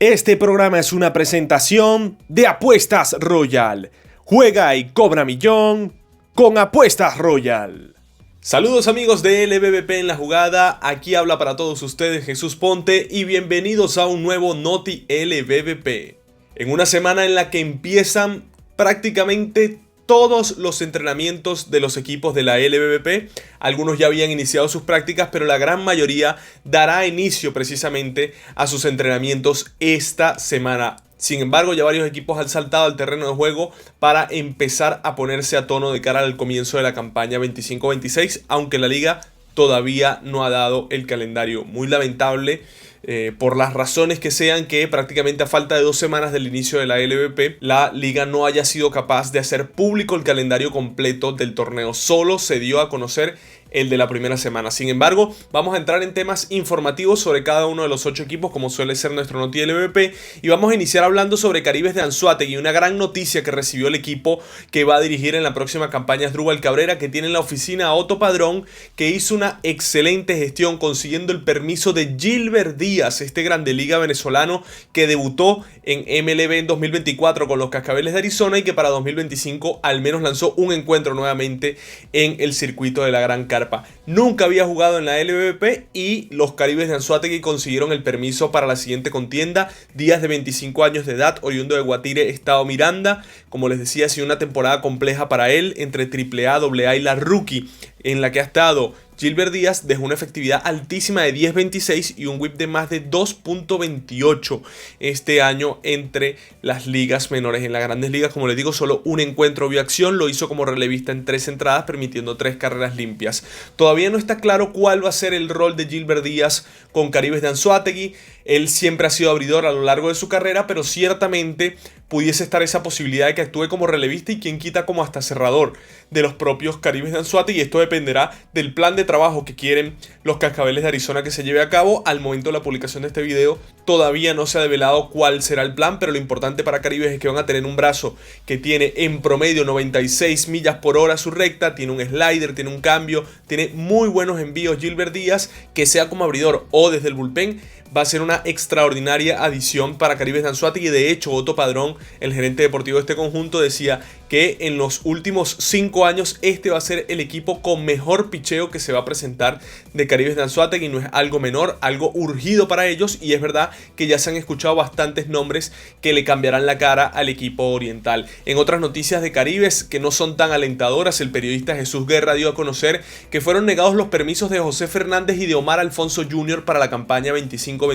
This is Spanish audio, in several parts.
Este programa es una presentación de Apuestas Royal. Juega y cobra millón con Apuestas Royal. Saludos amigos de LBBP en la jugada, aquí habla para todos ustedes Jesús Ponte y bienvenidos a un nuevo Noti LBBP. En una semana en la que empiezan prácticamente todos los entrenamientos de los equipos de la LBBP, algunos ya habían iniciado sus prácticas, pero la gran mayoría dará inicio precisamente a sus entrenamientos esta semana. Sin embargo, ya varios equipos han saltado al terreno de juego para empezar a ponerse a tono de cara al comienzo de la campaña 25-26, aunque la liga todavía no ha dado el calendario. Muy lamentable. Por las razones que sean, que prácticamente a falta de 2 semanas del inicio de la LBP, la liga no haya sido capaz de hacer público el calendario completo del torneo. Solo se dio a conocer el de la primera semana. Sin embargo, vamos a entrar en temas informativos sobre cada uno de los 8 equipos, como suele ser nuestro Noti LBP, y vamos a iniciar hablando sobre Caribes de Anzoátegui, una gran noticia que recibió el equipo que va a dirigir en la próxima campaña Asdrúbal Cabrera, que tiene en la oficina a Otto Padrón, que hizo una excelente gestión consiguiendo el permiso de Gilbert Díaz, este grande liga venezolano que debutó en MLB en 2024 con los Cascabeles de Arizona y que para 2025 al menos lanzó un encuentro nuevamente en el circuito de la Gran Carpa. Nunca había jugado en la LBBP y los Caribes de Anzoátegui consiguieron el permiso para la siguiente contienda. Díaz, de 25 años de edad, oriundo de Guatire, Estado Miranda. Como les decía, ha sido una temporada compleja para él entre AAA, AA y la Rookie, en la que ha estado Gilbert Díaz. Dejó una efectividad altísima de 10.26 y un whip de más de 2.28 este año entre las ligas menores. En las grandes ligas, como les digo, solo un encuentro vio acción, lo hizo como relevista en 3 entradas, permitiendo 3 carreras limpias. Todavía no está claro cuál va a ser el rol de Gilbert Díaz con Caribes de Anzoátegui. Él siempre ha sido abridor a lo largo de su carrera, pero ciertamente pudiese estar esa posibilidad de que actúe como relevista y quien quita como hasta cerrador de los propios Caribes de Anzoátegui. Y esto dependerá del plan de trabajo que quieren los Cascabeles de Arizona que se lleve a cabo. Al momento de la publicación de este video todavía no se ha develado cuál será el plan, pero lo importante para Caribes es que van a tener un brazo que tiene en promedio 96 millas por hora su recta, tiene un slider, tiene un cambio, tiene muy buenos envíos Gilbert Díaz, que sea como abridor o desde el bullpen va a ser una extraordinaria adición para Caribes de Anzoátegui. De hecho, Otto Padrón, el gerente deportivo de este conjunto, decía que en los últimos 5 años este va a ser el equipo con mejor picheo que se va a presentar de Caribes de Anzoátegui. No es algo menor, algo urgido para ellos, y es verdad que ya se han escuchado bastantes nombres que le cambiarán la cara al equipo oriental. En otras noticias de Caribes que no son tan alentadoras, el periodista Jesús Guerra dio a conocer que fueron negados los permisos de José Fernández y de Omar Alfonso Jr. para la campaña 25-26.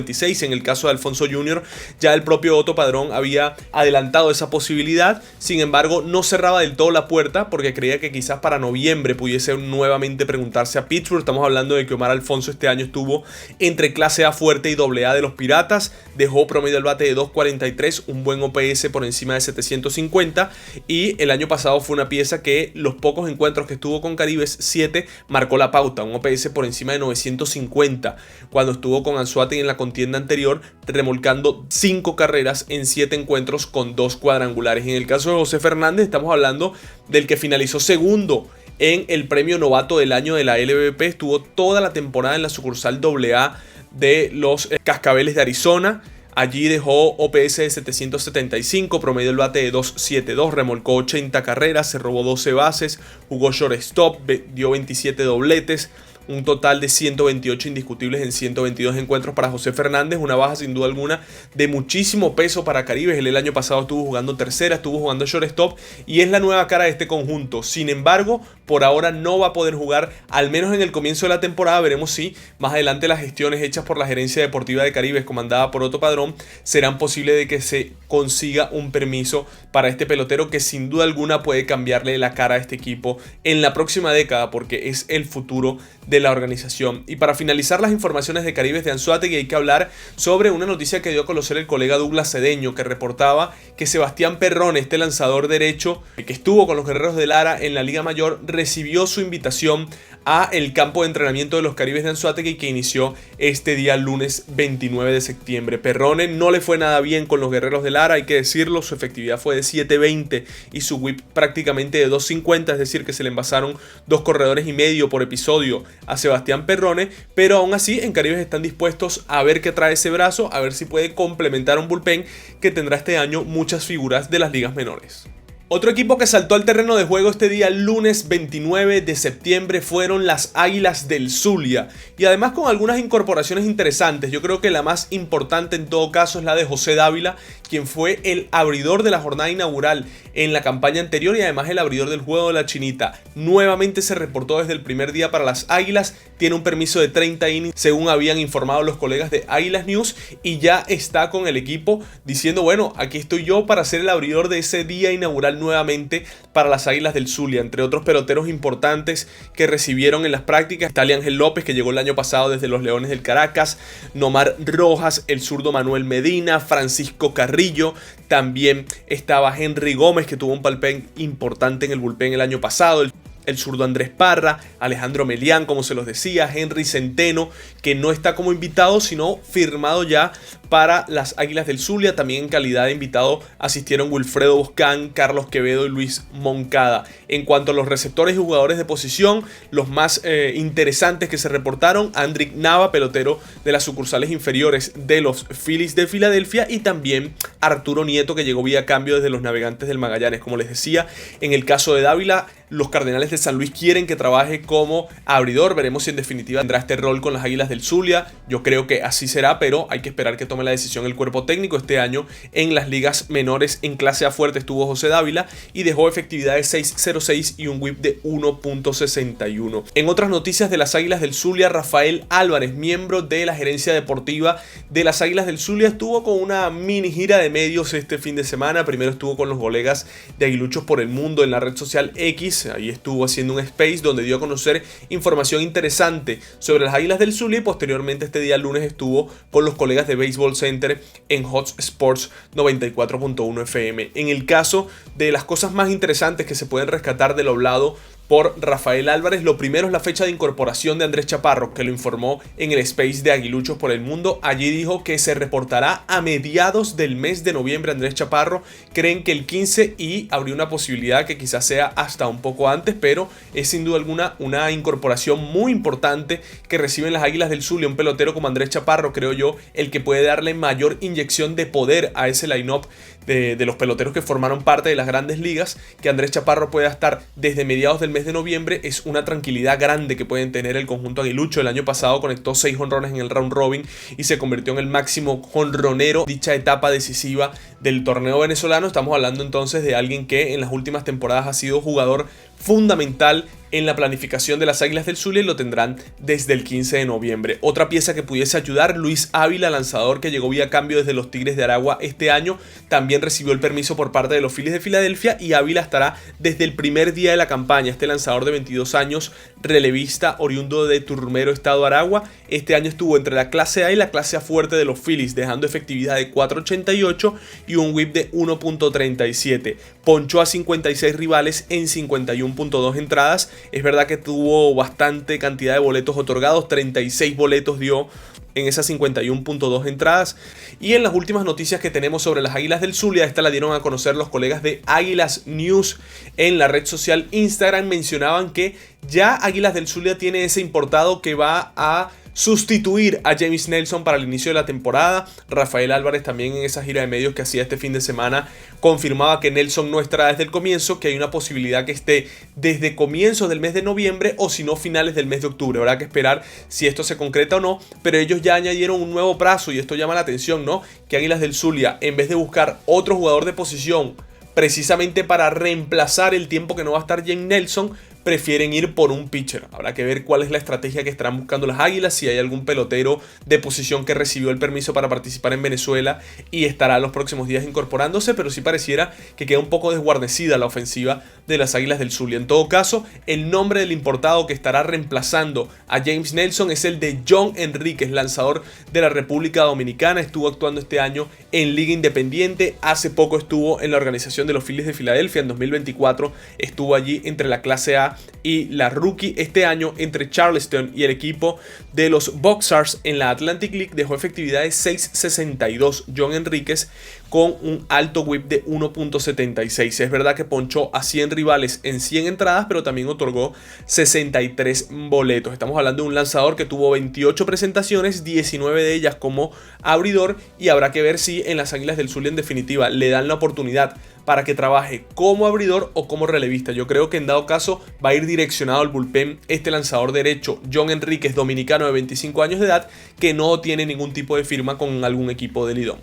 En el caso de Alfonso Jr., ya el propio Otto Padrón había adelantado esa posibilidad. Sin embargo, no cerraba del todo la puerta porque creía que quizás para noviembre pudiese nuevamente preguntarse a Pittsburgh. Estamos hablando de que Omar Alfonso este año estuvo entre clase A fuerte y AA de los Piratas. Dejó promedio al bate de 2.43, un buen OPS por encima de 750, y el año pasado fue una pieza que los pocos encuentros que estuvo con Caribes 7 marcó la pauta, un OPS por encima de 950 cuando estuvo con Anzoátegui en la contienda anterior, remolcando 5 carreras en 7 encuentros con 2 cuadrangulares. En el caso de José Fernández estamos hablando del que finalizó segundo en el premio novato del año de la LBBP. Estuvo toda la temporada en la sucursal AA de los Cascabeles de Arizona. Allí dejó OPS de 775, promedio del bate de 2.72, remolcó 80 carreras, se robó 12 bases, jugó shortstop, dio 27 dobletes. Un total de 128 indiscutibles en 122 encuentros para José Fernández. Una baja sin duda alguna de muchísimo peso para Caribes. Él el año pasado estuvo jugando tercera, estuvo jugando shortstop y es la nueva cara de este conjunto. Sin embargo, por ahora no va a poder jugar, al menos en el comienzo de la temporada. Veremos si más adelante las gestiones hechas por la gerencia deportiva de Caribes, comandada por Otto Padrón, serán posibles de que se consiga un permiso para este pelotero que sin duda alguna puede cambiarle la cara a este equipo en la próxima década, porque es el futuro de la organización. Y para finalizar las informaciones de Caribes de Anzoátegui, hay que hablar sobre una noticia que dio a conocer el colega Douglas Cedeño, que reportaba que Sebastián Perrone, este lanzador derecho que estuvo con los Guerreros de Lara en la Liga Mayor, recibió su invitación a el campo de entrenamiento de los Caribes de Anzoátegui, que inició este día lunes 29 de septiembre. Perrone no le fue nada bien con los Guerreros de Lara, hay que decirlo. Su efectividad fue de 7.20 y su whip prácticamente de 2.50, es decir que se le envasaron 2 corredores y medio por episodio a Sebastián Perrone, pero aún así en Caribes están dispuestos a ver qué trae ese brazo, a ver si puede complementar un bullpen que tendrá este año muchas figuras de las ligas menores. Otro equipo que saltó al terreno de juego este día lunes 29 de septiembre fueron las Águilas del Zulia, y además con algunas incorporaciones interesantes. Yo creo que la más importante en todo caso es la de José Dávila, quien fue el abridor de la jornada inaugural en la campaña anterior y además el abridor del juego de la Chinita. Nuevamente se reportó desde el primer día para las Águilas, tiene un permiso de 30 innings según habían informado los colegas de Águilas News, y ya está con el equipo diciendo: bueno, aquí estoy yo para ser el abridor de ese día inaugural nuevamente para las Águilas del Zulia. Entre otros peloteros importantes que recibieron en las prácticas está Ángel López, que llegó el año pasado desde los Leones del Caracas, Nomar Rojas, el zurdo Manuel Medina, Francisco Carrillo, también estaba Henry Gómez, que tuvo un bullpen importante en el bullpen el año pasado, el zurdo Andrés Parra, Alejandro Melián, como se los decía, Henry Centeno, que no está como invitado, sino firmado ya para las Águilas del Zulia. También en calidad de invitado asistieron Wilfredo Boscán, Carlos Quevedo y Luis Moncada. En cuanto a los receptores y jugadores de posición, los más interesantes que se reportaron: Andrick Nava, pelotero de las sucursales inferiores de los Phillies de Filadelfia, y también Arturo Nieto, que llegó vía cambio desde los Navegantes del Magallanes. Como les decía, en el caso de Dávila, los Cardenales de San Luis quieren que trabaje como abridor. Veremos si en definitiva tendrá este rol con las Águilas del Zulia. Yo creo que así será, pero hay que esperar que tome la decisión el cuerpo técnico. Este año en las ligas menores en clase A fuerte estuvo José Dávila y dejó efectividad de 6.06 y un whip de 1.61. En otras noticias de las Águilas del Zulia, Rafael Álvarez, miembro de la gerencia deportiva de las Águilas del Zulia, estuvo con una mini gira de medios este fin de semana. Primero estuvo con los colegas de Aguiluchos por el Mundo en la red social X. Ahí estuvo haciendo un space donde dio a conocer información interesante sobre las Águilas del Zulia, y posteriormente este día lunes estuvo con los colegas de Baseball Center en Hot Sports 94.1 FM. En el caso de las cosas más interesantes que se pueden rescatar de lo hablado por Rafael Álvarez, lo primero es la fecha de incorporación de Andrés Chaparro, que lo informó en el space de Aguiluchos por el Mundo. Allí dijo que se reportará a mediados del mes de noviembre. Andrés Chaparro creen que el 15, y habría una posibilidad que quizás sea hasta un poco antes, pero es sin duda alguna una incorporación muy importante que reciben las Águilas del Zulia. Un pelotero como Andrés Chaparro, creo yo, el que puede darle mayor inyección de poder a ese line-up de los peloteros que formaron parte de las grandes ligas. Que Andrés Chaparro pueda estar desde mediados del mes de noviembre es una tranquilidad grande que pueden tener el conjunto aguilucho. El año pasado conectó 6 jonrones en el round robin y se convirtió en el máximo jonronero dicha etapa decisiva del torneo venezolano. Estamos hablando entonces de alguien que en las últimas temporadas ha sido jugador fundamental en la planificación de las Águilas del Zulia, y lo tendrán desde el 15 de noviembre. Otra pieza que pudiese ayudar: Luis Ávila, lanzador que llegó vía cambio desde los Tigres de Aragua este año, también recibió el permiso por parte de los Phillies de Filadelfia, y Ávila estará desde el primer día de la campaña. Este lanzador de 22 años, relevista, oriundo de Turmero, estado Aragua, este año estuvo entre la clase A y la clase A fuerte de los Phillies, dejando efectividad de 4.88 y un whip de 1.37. Ponchó a 56 rivales en 51.2 entradas. Es verdad que tuvo bastante cantidad de boletos otorgados, 36 boletos dio en esas 51.2 entradas. Y en las últimas noticias que tenemos sobre las Águilas del Zulia, esta la dieron a conocer los colegas de Águilas News en la red social Instagram. Mencionaban que ya Águilas del Zulia tiene ese importado que va a sustituir a James Nelson para el inicio de la temporada. Rafael Álvarez también en esa gira de medios que hacía este fin de semana confirmaba que Nelson no estará desde el comienzo, que hay una posibilidad que esté desde comienzos del mes de noviembre o si no finales del mes de octubre. Habrá que esperar si esto se concreta o no, pero ellos ya añadieron un nuevo plazo y esto llama la atención, ¿no? Que Águilas del Zulia, en vez de buscar otro jugador de posición precisamente para reemplazar el tiempo que no va a estar James Nelson, prefieren ir por un pitcher. Habrá que ver cuál es la estrategia que estarán buscando las Águilas, si hay algún pelotero de posición que recibió el permiso para participar en Venezuela y estará los próximos días incorporándose, pero sí pareciera que queda un poco desguarnecida la ofensiva de las Águilas del Zulia. En todo caso, el nombre del importado que estará reemplazando a James Nelson es el de John Enríquez, lanzador de la República Dominicana. Estuvo actuando este año en Liga Independiente, hace poco estuvo en la organización de los Phillies de Filadelfia, en 2024 estuvo allí entre la clase A y la rookie. Este año entre Charleston y el equipo de los Boxers en la Atlantic League dejó efectividad de 6.62 John Enríquez, con un alto whip de 1.76. Es verdad que ponchó a 100 rivales en 100 entradas, pero también otorgó 63 boletos. Estamos hablando de un lanzador que tuvo 28 presentaciones, 19 de ellas como abridor, y habrá que ver si en las Águilas del Zulia en definitiva le dan la oportunidad para que trabaje como abridor o como relevista. Yo creo que en dado caso va a ir direccionado al bullpen este lanzador derecho, John Enríquez, dominicano de 25 años de edad, que no tiene ningún tipo de firma con algún equipo de Lidón.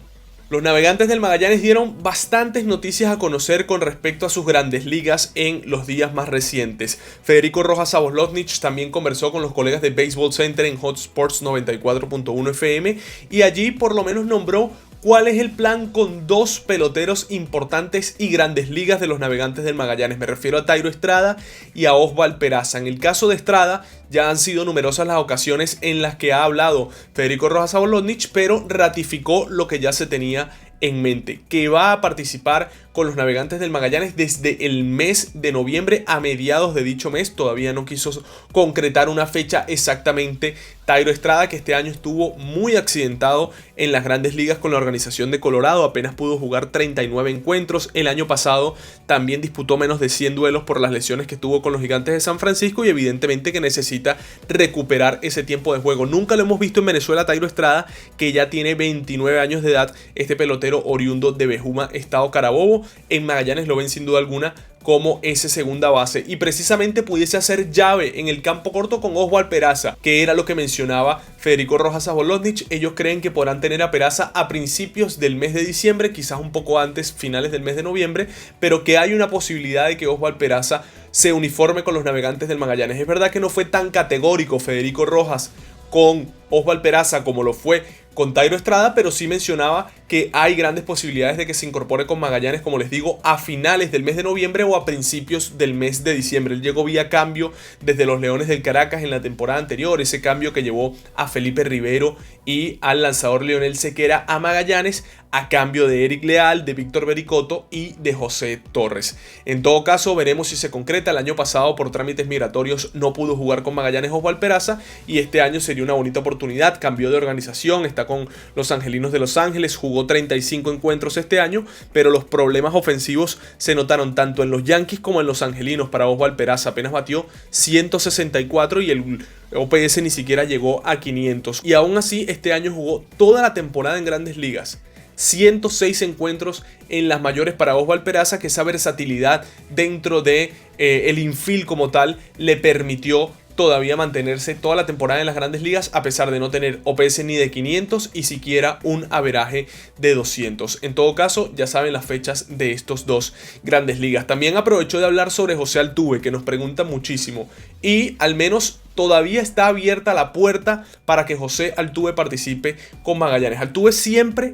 Los Navegantes del Magallanes dieron bastantes noticias a conocer con respecto a sus grandes ligas en los días más recientes. Federico Rojas Sabolotnich también conversó con los colegas de Baseball Center en Hot Sports 94.1 FM y allí por lo menos nombró cuál es el plan con dos peloteros importantes y grandes ligas de los Navegantes del Magallanes. Me refiero a Thairo Estrada y a Oswald Peraza. En el caso de Estrada, ya han sido numerosas las ocasiones en las que ha hablado Federico Rojas Sabolotnich, pero ratificó lo que ya se tenía en mente, que va a participar con los Navegantes del Magallanes desde el mes de noviembre a mediados de dicho mes. Todavía no quiso concretar una fecha exactamente Thairo Estrada, que este año estuvo muy accidentado en las grandes ligas con la organización de Colorado. Apenas pudo jugar 39 encuentros. El año pasado también disputó menos de 100 duelos por las lesiones que tuvo con los Gigantes de San Francisco y evidentemente que necesita recuperar ese tiempo de juego. Nunca lo hemos visto en Venezuela Thairo Estrada, que ya tiene 29 años de edad, este pelotero oriundo de Bejuma, estado Carabobo. En Magallanes lo ven sin duda alguna como ese segunda base y precisamente pudiese hacer llave en el campo corto con Oswald Peraza, que era lo que mencionaba Federico Rojas Sabolotnich. Ellos creen que podrán tener a Peraza a principios del mes de diciembre, quizás un poco antes, finales del mes de noviembre, pero que hay una posibilidad de que Oswald Peraza se uniforme con los Navegantes del Magallanes. Es verdad que no fue tan categórico Federico Rojas con Oswald Peraza como lo fue con Thairo Estrada, pero sí mencionaba que hay grandes posibilidades de que se incorpore con Magallanes, como les digo, a finales del mes de noviembre o a principios del mes de diciembre. Él llegó vía cambio desde los Leones del Caracas en la temporada anterior, ese cambio que llevó a Felipe Rivero y al lanzador Leonel Sequera a Magallanes, a cambio de Eric Leal, de Víctor Bericoto y de José Torres. En todo caso, veremos si se concreta. El año pasado, por trámites migratorios, no pudo jugar con Magallanes Oswald Peraza y este año sería una bonita oportunidad. Cambió de organización, está con los Angelinos de Los Ángeles, jugó 35 encuentros este año, pero los problemas ofensivos se notaron tanto en los Yankees como en los Angelinos. Para Oswald Peraza apenas batió 164 y el OPS ni siquiera llegó a 500. Y aún así, este año jugó toda la temporada en Grandes Ligas. 106 encuentros en las mayores para Oswald Peraza, que esa versatilidad dentro de el infield como tal le permitió todavía mantenerse toda la temporada en las Grandes Ligas a pesar de no tener OPS ni de 500 y siquiera un averaje de 200. En todo caso, ya saben las fechas de estos dos Grandes Ligas. También aprovecho de hablar sobre José Altuve, que nos pregunta muchísimo, y al menos todavía está abierta la puerta para que José Altuve participe con Magallanes. Altuve siempre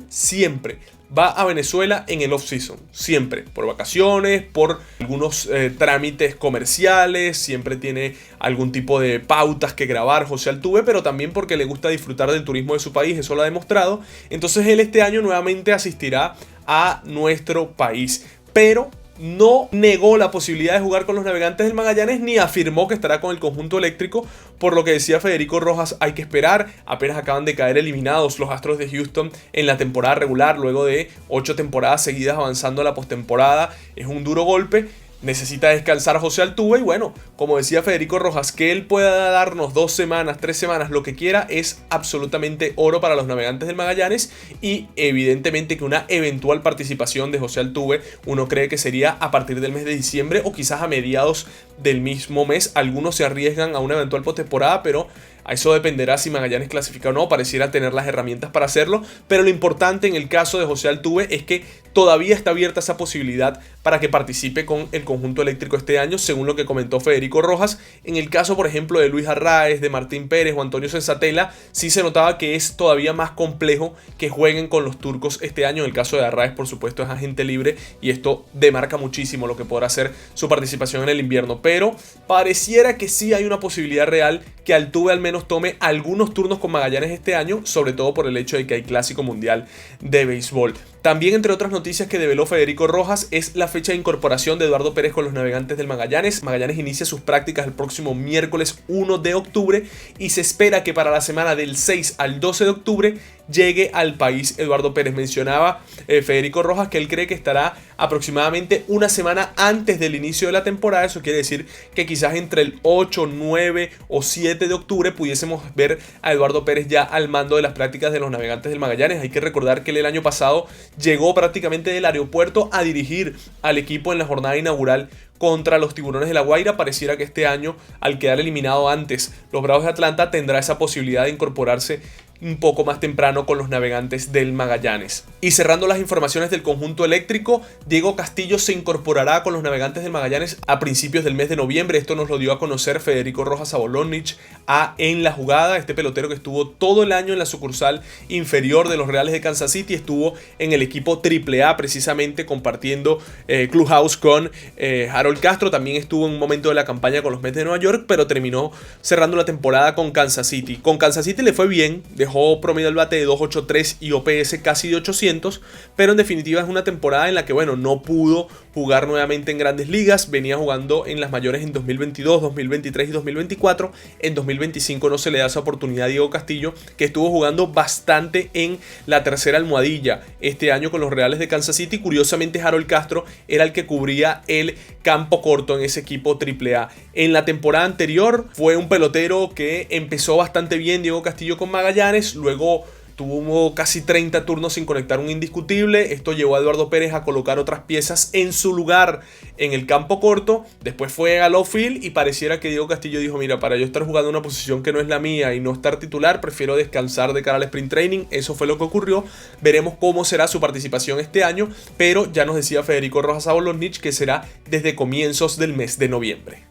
va a Venezuela en el off-season, siempre, por vacaciones, por algunos trámites comerciales, siempre tiene algún tipo de pautas que grabar José Altuve, pero también porque le gusta disfrutar del turismo de su país, eso lo ha demostrado. Entonces él este año nuevamente asistirá a nuestro país, pero no negó la posibilidad de jugar con los Navegantes del Magallanes ni afirmó que estará con el conjunto eléctrico, por lo que decía Federico Rojas, hay que esperar. Apenas acaban de caer eliminados los Astros de Houston en la temporada regular, luego de 8 temporadas seguidas avanzando a la postemporada. Es un duro golpe. Necesita descansar José Altuve y bueno, como decía Federico Rojas, que él pueda darnos 2 semanas, 3 semanas, lo que quiera, es absolutamente oro para los Navegantes del Magallanes y evidentemente que una eventual participación de José Altuve uno cree que sería a partir del mes de diciembre o quizás a mediados del mismo mes. Algunos se arriesgan a una eventual postemporada, pero a eso dependerá si Magallanes clasifica o no. Pareciera tener las herramientas para hacerlo, pero lo importante en el caso de José Altuve es que todavía está abierta esa posibilidad para que participe con el conjunto eléctrico este año, según lo que comentó Federico Rojas. En el caso, por ejemplo, de Luis Arraez, de Martín Pérez o Antonio Sensatela, sí se notaba que es todavía más complejo que jueguen con los turcos este año. En el caso de Arraez, por supuesto, es agente libre y esto demarca muchísimo lo que podrá ser su participación en el invierno, pero pareciera que sí hay una posibilidad real que Altuve al menos tome algunos turnos con Magallanes este año, sobre todo por el hecho de que hay Clásico Mundial de Béisbol. También, entre otras noticias que develó Federico Rojas, es la fecha de incorporación de Eduardo Pérez con los Navegantes del Magallanes. Magallanes inicia sus prácticas el próximo miércoles 1 de octubre y se espera que para la semana del 6 al 12 de octubre llegue al país Eduardo Pérez. Mencionaba Federico Rojas que él cree que estará aproximadamente una semana antes del inicio de la temporada. Eso quiere decir que quizás entre el 8, 9 o 7 de octubre pudiésemos ver a Eduardo Pérez ya al mando de las prácticas de los Navegantes del Magallanes. Hay que recordar que él el año pasado llegó prácticamente del aeropuerto a dirigir al equipo en la jornada inaugural contra los Tiburones de La Guaira. Pareciera que este año, al quedar eliminado antes los Bravos de Atlanta, tendrá esa posibilidad de incorporarse un poco más temprano con los Navegantes del Magallanes. Y cerrando las informaciones del conjunto eléctrico, Diego Castillo se incorporará con los Navegantes del Magallanes a principios del mes de noviembre. Esto nos lo dio a conocer Federico Rojas Sabolonich En La Jugada. Este pelotero que estuvo todo el año en la sucursal inferior de los Reales de Kansas City, estuvo en el equipo AAA precisamente compartiendo clubhouse con Harold Castro. También estuvo en un momento de la campaña con los Mets de Nueva York, pero terminó cerrando la temporada con Kansas City. Con Kansas City le fue bien, dejó promedio al bate de 2.83 y OPS casi de 800, pero en definitiva es una temporada en la que, bueno, no pudo jugar nuevamente en Grandes Ligas. Venía jugando en las mayores en 2022, 2023 y 2024. En 2025 no se le da esa oportunidad a Diego Castillo, que estuvo jugando bastante en la tercera almohadilla este año con los Reales de Kansas City. Curiosamente, Harold Castro era el que cubría el campo corto en ese equipo AAA. En la temporada anterior fue un pelotero que empezó bastante bien, Diego Castillo, con Magallanes. Luego tuvo casi 30 turnos sin conectar un indiscutible. Esto llevó a Eduardo Pérez a colocar otras piezas en su lugar en el campo corto. Después fue al outfield y pareciera que Diego Castillo dijo: mira, para yo estar jugando una posición que no es la mía y no estar titular, prefiero descansar de cara al sprint training. Eso fue lo que ocurrió. Veremos cómo será su participación este año, pero ya nos decía Federico Rojas Sabolonich que será desde comienzos del mes de noviembre.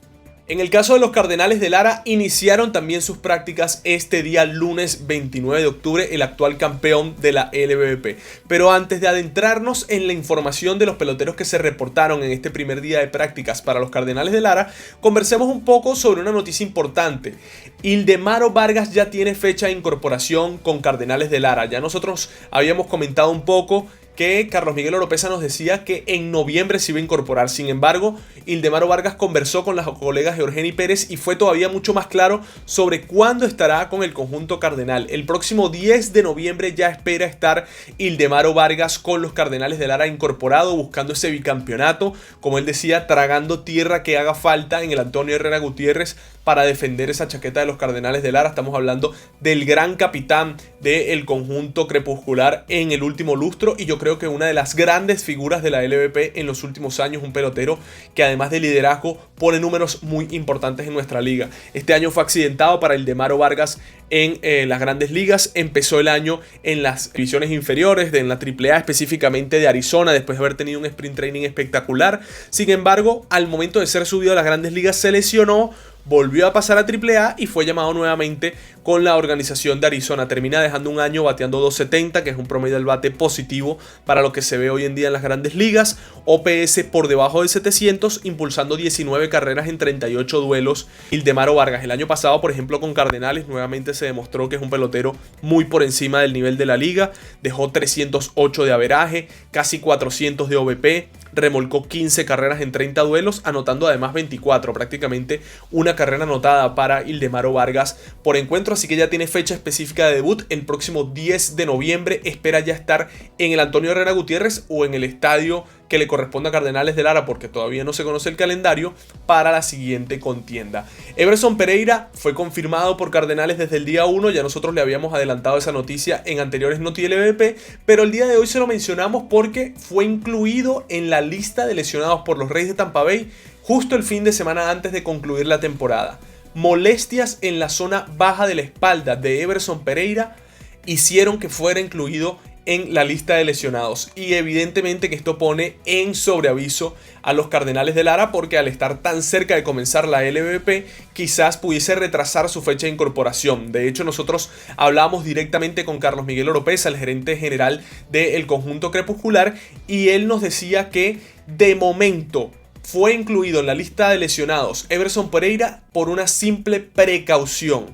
En el caso de los Cardenales de Lara, iniciaron también sus prácticas este día lunes 29 de octubre, el actual campeón de la LVP. Pero antes de adentrarnos en la información de los peloteros que se reportaron en este primer día de prácticas para los Cardenales de Lara, conversemos un poco sobre una noticia importante. Ildemaro Vargas ya tiene fecha de incorporación con Cardenales de Lara. Ya nosotros habíamos comentado un poco que Carlos Miguel Oropesa nos decía que en noviembre se iba a incorporar. Sin embargo, Ildemaro Vargas conversó con las colegas Georgeny Pérez y fue todavía mucho más claro sobre cuándo estará con el conjunto cardenal. El próximo 10 de noviembre ya espera estar Ildemaro Vargas con los Cardenales de Lara incorporado, buscando ese bicampeonato, como él decía, tragando tierra que haga falta en el Antonio Herrera Gutiérrez para defender esa chaqueta de los Cardenales de Lara. Estamos hablando del gran capitán del conjunto crepuscular en el último lustro, y yo creo que una de las grandes figuras de la LVP en los últimos años, un pelotero que además de liderazgo pone números muy importantes en nuestra liga. Este año fue accidentado para Ildemaro Vargas en las Grandes Ligas. Empezó el año en las divisiones inferiores, en la AAA específicamente de Arizona, después de haber tenido un sprint training espectacular. Sin embargo, al momento de ser subido a las Grandes Ligas se lesionó, volvió a pasar a AAA y fue llamado nuevamente con la organización de Arizona. Termina dejando un año bateando 270, que es un promedio del bate positivo para lo que se ve hoy en día en las Grandes Ligas. OPS por debajo de 700, impulsando 19 carreras en 38 duelos. Ildemaro Vargas, el año pasado, por ejemplo, con Cardenales, nuevamente se demostró que es un pelotero muy por encima del nivel de la liga. Dejó 308 de averaje, casi 400 de OVP, remolcó 15 carreras en 30 duelos, anotando además 24, prácticamente una carrera anotada para Ildemaro Vargas por encuentro. Así que ya tiene fecha específica de debut, el próximo 10 de noviembre. Espera ya estar en el Antonio Herrera Gutiérrez o en el estadio que le corresponde a Cardenales de Lara, porque todavía no se conoce el calendario para la siguiente contienda. Everson Pereira fue confirmado por Cardenales desde el día 1, ya nosotros le habíamos adelantado esa noticia en anteriores Noti LVP, pero el día de hoy se lo mencionamos porque fue incluido en la lista de lesionados por los Reyes de Tampa Bay justo el fin de semana antes de concluir la temporada. Molestias en la zona baja de la espalda de Everson Pereira hicieron que fuera incluido en la lista de lesionados, y evidentemente que esto pone en sobreaviso a los Cardenales de Lara, porque al estar tan cerca de comenzar la LVP quizás pudiese retrasar su fecha de incorporación. De hecho, nosotros hablamos directamente con Carlos Miguel Oropesa, el gerente general del conjunto crepuscular, y él nos decía que de momento fue incluido en la lista de lesionados Everson Pereira por una simple precaución,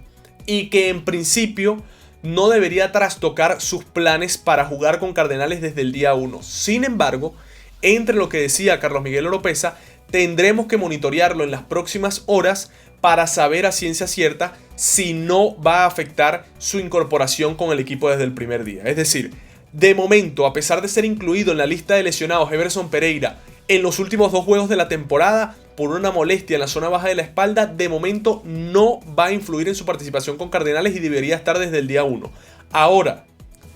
y que en principio no debería trastocar sus planes para jugar con Cardenales desde el día 1. Sin embargo, entre lo que decía Carlos Miguel Oropesa, tendremos que monitorearlo en las próximas horas para saber a ciencia cierta si no va a afectar su incorporación con el equipo desde el primer día. Es decir, de momento, a pesar de ser incluido en la lista de lesionados Everson Pereira en los últimos 2 juegos de la temporada por una molestia en la zona baja de la espalda, de momento no va a influir en su participación con Cardenales y debería estar desde el día 1. Ahora,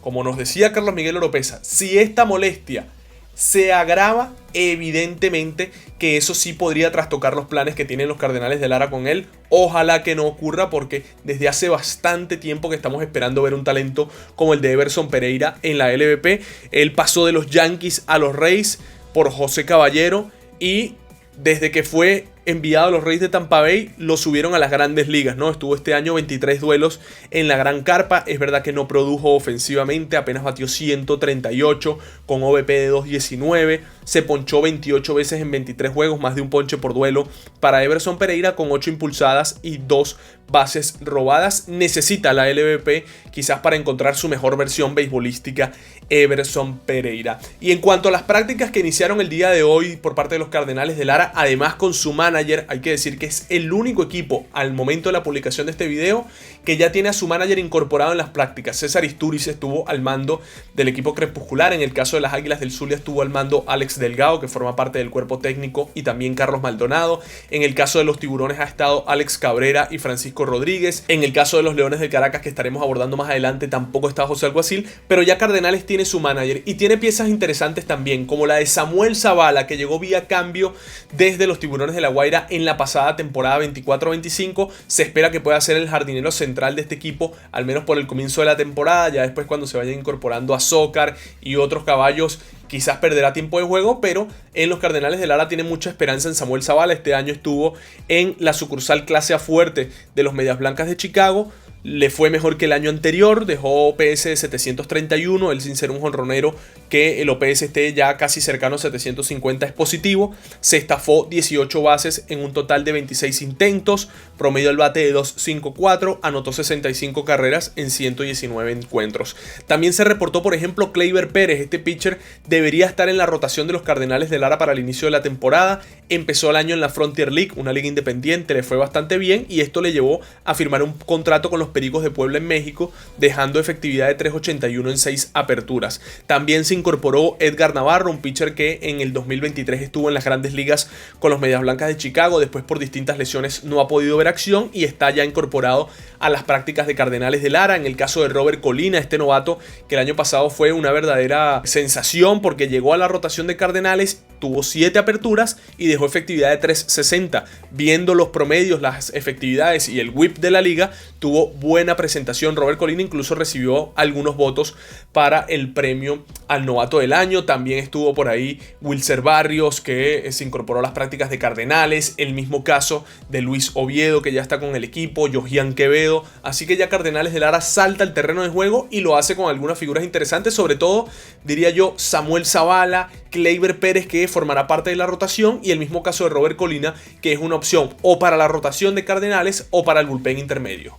como nos decía Carlos Miguel Oropesa, si esta molestia se agrava, evidentemente que eso sí podría trastocar los planes que tienen los Cardenales de Lara con él. Ojalá que no ocurra, porque desde hace bastante tiempo que estamos esperando ver un talento como el de Everson Pereira en la LVP. Él pasó de los Yankees a los Rays por José Caballero y desde que fue enviado a los Rays de Tampa Bay lo subieron a las grandes ligas, ¿no? Estuvo este año 23 duelos en la Gran Carpa. Es verdad que no produjo ofensivamente, apenas batió 138 con OVP de 2.19. Se ponchó 28 veces en 23 juegos, más de un ponche por duelo para Everson Pereira, con 8 impulsadas y 2 bases robadas. Necesita la LVP quizás para encontrar su mejor versión beisbolística, Everson Pereira. Y en cuanto a las prácticas que iniciaron el día de hoy por parte de los Cardenales de Lara, además con su manager, hay que decir que es el único equipo al momento de la publicación de este video que ya tiene a su manager incorporado en las prácticas. César Isturiz estuvo al mando del equipo crepuscular. En el caso de las Águilas del Zulia estuvo al mando Alex Delgado, que forma parte del cuerpo técnico, y también Carlos Maldonado. En el caso de los Tiburones ha estado Alex Cabrera y Francisco Rodríguez. En el caso de los Leones del Caracas, que estaremos abordando más adelante, tampoco está José Alguacil, pero ya Cardenales tiene su manager y tiene piezas interesantes también, como la de Samuel Zavala, que llegó vía cambio desde los Tiburones de La Guaira en la pasada temporada 24-25. Se espera que pueda ser el jardinero central de este equipo, al menos por el comienzo de la temporada. Ya después, cuando se vayan incorporando a Zócar y otros caballos, quizás perderá tiempo de juego, pero en los Cardenales de Lara tiene mucha esperanza en Samuel Zavala. Este año estuvo en la sucursal clase A fuerte de los Medias Blancas de Chicago. Le fue mejor que el año anterior, dejó OPS de 731, él sin ser un jonronero, que el OPS esté ya casi cercano a 750 es positivo. Se estafó 18 bases en un total de 26 intentos, promedio al bate de 2.54, anotó 65 carreras en 119 encuentros. También se reportó, por ejemplo, Gleyber Pérez. Este pitcher debería estar en la rotación de los Cardenales de Lara para el inicio de la temporada. Empezó el año en la Frontier League, una liga independiente, le fue bastante bien y esto le llevó a firmar un contrato con los Pericos de Puebla en México, dejando efectividad de 3.81 en 6 aperturas. También se incorporó Edgar Navarro, un pitcher que en el 2023 estuvo en las grandes ligas con los Medias Blancas de Chicago. Después, por distintas lesiones, no ha podido ver acción y está ya incorporado a las prácticas de Cardenales de Lara. En el caso de Robert Colina, este novato que el año pasado fue una verdadera sensación porque llegó a la rotación de Cardenales, tuvo 7 aperturas y dejó efectividad de 3.60. Viendo los promedios, las efectividades y el whip de la liga, tuvo buena presentación. Robert Colina incluso recibió algunos votos para el premio al novato del año. También estuvo por ahí Wilser Barrios, que se incorporó a las prácticas de Cardenales. El mismo caso de Luis Oviedo, que ya está con el equipo, Johian Quevedo. Así que ya Cardenales de Lara salta al terreno de juego y lo hace con algunas figuras interesantes, sobre todo, diría yo, Samuel Zavala, Gleyber Pérez, que formará parte de la rotación, y el mismo caso de Robert Colina, que es una opción o para la rotación de Cardenales o para el bullpen intermedio.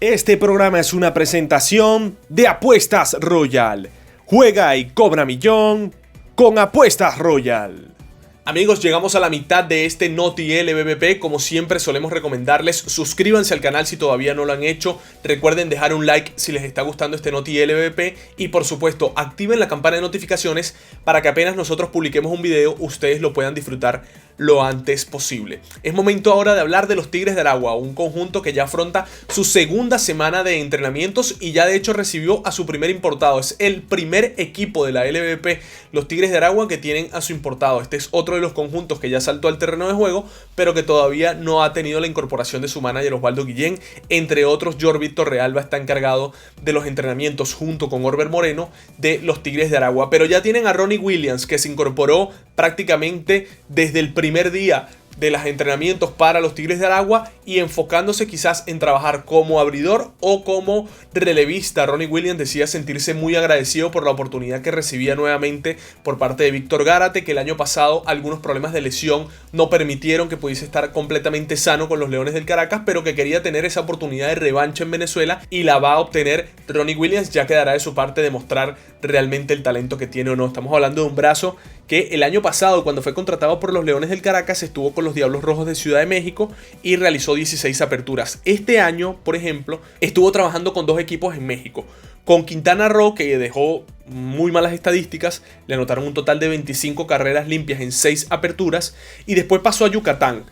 Este programa es una presentación de Apuestas Royal. Juega y cobra millón con Apuestas Royal. Amigos, llegamos a la mitad de este Noti LVP. Como siempre solemos recomendarles, suscríbanse al canal si todavía no lo han hecho. Recuerden dejar un like si les está gustando este Noti LVP. Y por supuesto, activen la campana de notificaciones para que apenas nosotros publiquemos un video, ustedes lo puedan disfrutar lo antes posible. Es momento ahora de hablar de los Tigres de Aragua, un conjunto que ya afronta su segunda semana de entrenamientos y ya de hecho recibió a su primer importado. Es el primer equipo de la LVP, los Tigres de Aragua, que tienen a su importado. Este es otro de los conjuntos que ya saltó al terreno de juego, pero que todavía no ha tenido la incorporación de su manager Osvaldo Guillén. Entre otros, Jorvit Torrealba está encargado de los entrenamientos junto con Orber Moreno de los Tigres de Aragua. Pero ya tienen a Ronnie Williams, que se incorporó prácticamente desde el primer día de los entrenamientos para los Tigres de Aragua y enfocándose quizás en trabajar como abridor o como relevista. Ronnie Williams decía sentirse muy agradecido por la oportunidad que recibía nuevamente por parte de Víctor Gárate, que el año pasado algunos problemas de lesión no permitieron que pudiese estar completamente sano con los Leones del Caracas, pero que quería tener esa oportunidad de revancha en Venezuela y la va a obtener Ronnie Williams. Ya quedará de su parte demostrar realmente el talento que tiene o no. Estamos hablando de un brazo que el año pasado, cuando fue contratado por los Leones del Caracas, estuvo con los los Diablos Rojos de Ciudad de México y realizó 16 aperturas. Este año, por ejemplo, estuvo trabajando con 2 equipos en México. Con Quintana Roo, que dejó muy malas estadísticas, le anotaron un total de 25 carreras limpias en 6 aperturas, y después pasó a Yucatán.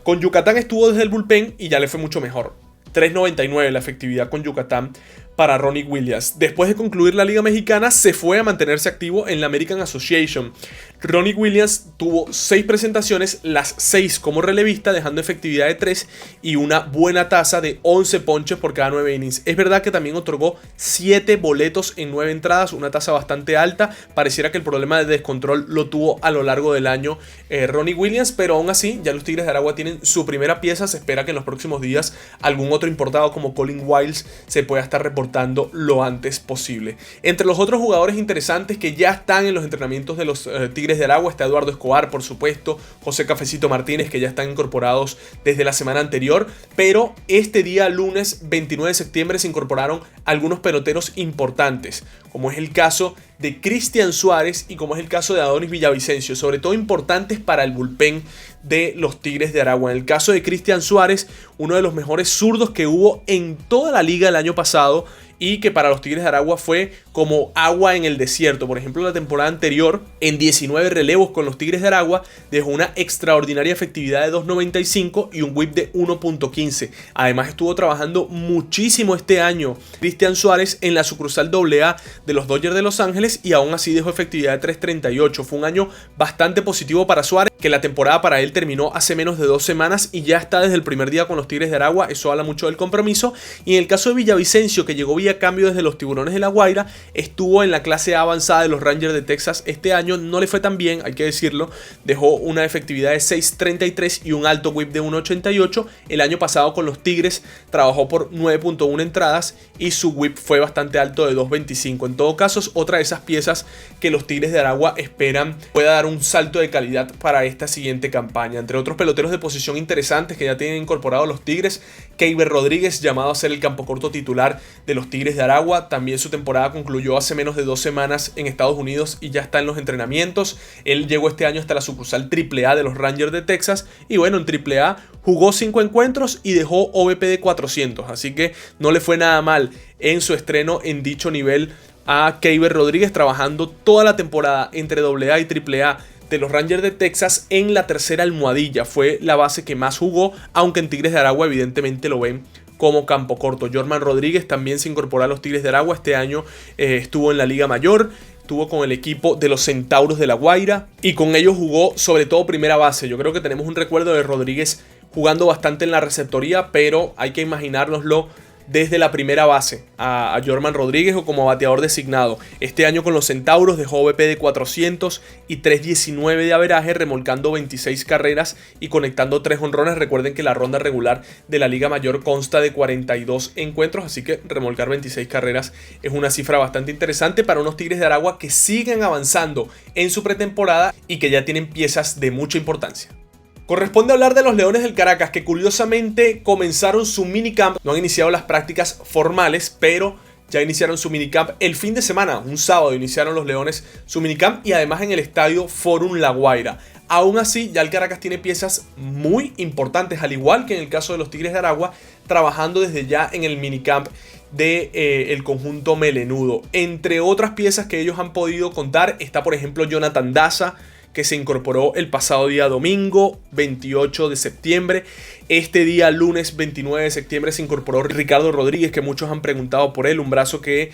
Con Yucatán estuvo desde el bullpen y ya le fue mucho mejor. 3.99 la efectividad con Yucatán para Ronnie Williams. Después de concluir la Liga Mexicana, se fue a mantenerse activo en la American Association. Ronnie Williams tuvo 6 presentaciones, las 6 como relevista, dejando efectividad de 3 y una buena tasa de 11 ponches por cada 9 innings. Es verdad que también otorgó 7 boletos en 9 entradas, una tasa bastante alta. Pareciera que el problema de descontrol lo tuvo a lo largo del año Ronnie Williams, pero aún así ya los Tigres de Aragua tienen su primera pieza. Se espera que en los próximos días algún otro importado como Colin Wilds se pueda estar reportando lo antes posible. Entre los otros jugadores interesantes que ya están en los entrenamientos de los Tigres de Aragua está Eduardo Escobar, por supuesto, José Cafecito Martínez, que ya están incorporados desde la semana anterior, pero este día lunes 29 de septiembre se incorporaron algunos peloteros importantes, como es el caso de Cristian Suárez y como es el caso de Adonis Villavicencio, sobre todo importantes para el bullpen de los Tigres de Aragua. En el caso de Cristian Suárez, uno de los mejores zurdos que hubo en toda la liga el año pasado, y que para los Tigres de Aragua fue como agua en el desierto. Por ejemplo, la temporada anterior, en 19 relevos con los Tigres de Aragua, dejó una extraordinaria efectividad de 2.95 y un whip de 1.15. Además, estuvo trabajando muchísimo este año Cristian Suárez en la sucursal AA de los Dodgers de Los Ángeles, y aún así dejó efectividad de 3.38. Fue un año bastante positivo para Suárez, que la temporada para él terminó hace menos de 2 semanas y ya está desde el primer día con los Tigres de Aragua. Eso habla mucho del compromiso. Y en el caso de Villavicencio, que llegó vía cambio desde los Tiburones de La Guaira, estuvo en la clase A avanzada de los Rangers de Texas este año. No le fue tan bien, hay que decirlo. Dejó una efectividad de 6.33 y un alto whip de 1.88. El año pasado con los Tigres trabajó por 9.1 entradas y su whip fue bastante alto de 2.25. En todo caso, es otra de esas piezas que los Tigres de Aragua esperan pueda dar un salto de calidad para esta siguiente campaña. Entre otros peloteros de posición interesantes que ya tienen incorporado los Tigres, Keiber Rodríguez, llamado a ser el campo corto titular de los Tigres de Aragua. También su temporada concluyó hace menos de 2 semanas en Estados Unidos y ya está en los entrenamientos. Él llegó este año hasta la sucursal AAA de los Rangers de Texas, y bueno, en AAA jugó 5 encuentros y dejó OVP de 400, así que no le fue nada mal en su estreno en dicho nivel a Keiber Rodríguez, trabajando toda la temporada entre AA y AAA de los Rangers de Texas en la tercera almohadilla. Fue la base que más jugó, aunque en Tigres de Aragua evidentemente lo ven como campo corto. Jorman Rodríguez también se incorporó a los Tigres de Aragua. Este año estuvo en la Liga Mayor, estuvo con el equipo de los Centauros de La Guaira y con ellos jugó sobre todo primera base. Yo creo que tenemos un recuerdo de Rodríguez jugando bastante en la receptoría, pero hay que imaginárnoslo desde la primera base a Jorman Rodríguez o como bateador designado. Este año con los Centauros dejó OVP de 400 y 3.19 de averaje, remolcando 26 carreras y conectando 3 jonrones. Recuerden que la ronda regular de la Liga Mayor consta de 42 encuentros, así que remolcar 26 carreras es una cifra bastante interesante para unos Tigres de Aragua que siguen avanzando en su pretemporada y que ya tienen piezas de mucha importancia. Corresponde hablar de los Leones del Caracas, que curiosamente comenzaron su minicamp. No han iniciado las prácticas formales, pero ya iniciaron su minicamp el fin de semana. Un sábado iniciaron los Leones su minicamp, y además en el estadio Forum La Guaira. Aún así, ya el Caracas tiene piezas muy importantes, al igual que en el caso de los Tigres de Aragua, trabajando desde ya en el minicamp de el conjunto melenudo. Entre otras piezas que ellos han podido contar está, por ejemplo, Jonathan Daza, que se incorporó el pasado día domingo 28 de septiembre. Este día lunes 29 de septiembre se incorporó Ricardo Rodríguez, que muchos han preguntado por él, un brazo que